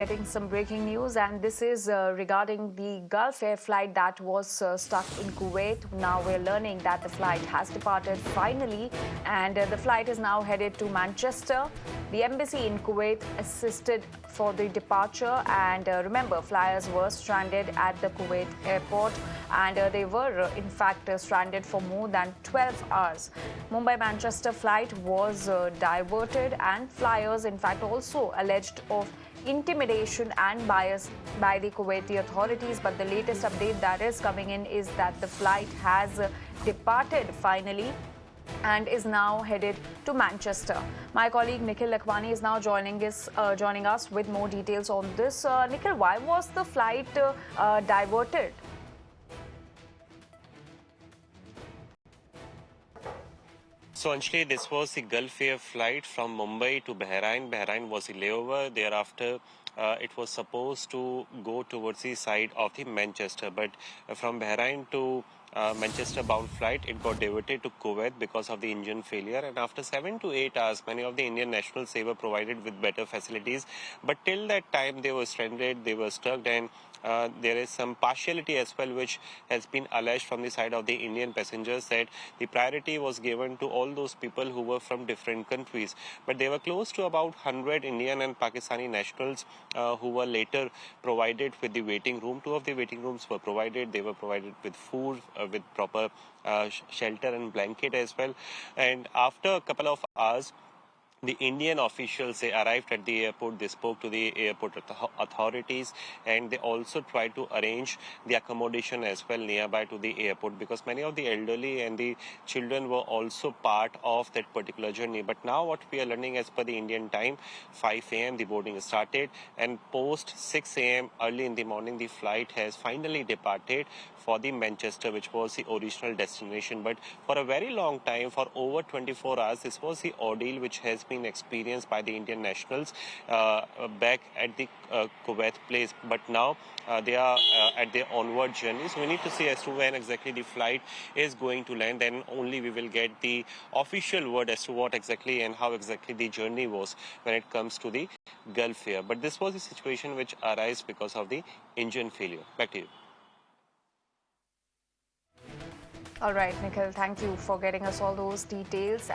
Getting some breaking news, and this is regarding the Gulf Air flight that was stuck in Kuwait. Now we're learning that the flight has departed finally, and the flight is now headed to Manchester. The embassy in Kuwait assisted for the departure, and remember, flyers were stranded at the Kuwait Airport, and they were in fact stranded for more than 12 hours. Mumbai-Manchester flight was diverted, and flyers in fact also alleged of intimidation and bias by the Kuwaiti authorities. But the latest update that is coming in is that the flight has departed finally and is now headed to Manchester. My colleague Nikhil Lakhwani is now joining us with more details on this. Nikhil, why was the flight diverted? So, Anjali, this was the Gulf Air flight from Mumbai to Bahrain. Bahrain was the layover. Thereafter, it was supposed to go towards the side of the Manchester. But from Bahrain to Manchester bound flight, it got diverted to Kuwait because of the engine failure. And after 7 to 8 hours, many of the Indian nationals, they were provided with better facilities. But till that time, they were stranded, they were stuck, and there is some partiality as well, which has been alleged from the side of the Indian passengers, that the priority was given to all those people who were from different countries. But they were close to about 100 Indian and Pakistani nationals who were later provided with the waiting room. Two of the waiting rooms were provided. They were provided with food, with proper shelter and blanket as well. And after a couple of hours, the Indian officials, they arrived at the airport. They spoke to the airport authorities, and they also tried to arrange the accommodation as well nearby to the airport, because many of the elderly and the children were also part of that particular journey. But now what we are learning, as per the Indian time, 5 a.m. the boarding started, and post 6 a.m. early in the morning, the flight has finally departed for the Manchester, which was the original destination. But for a very long time, for over 24 hours, this was the ordeal which has been experienced by the Indian nationals back at the Kuwait place. But now they are at their onward journey. So we need to see as to when exactly the flight is going to land. Then only we will get the official word as to what exactly and how exactly the journey was when it comes to the Gulf Air. But this was the situation which arose because of the engine failure. Back to you. All right, Nikhil, thank you for getting us all those details.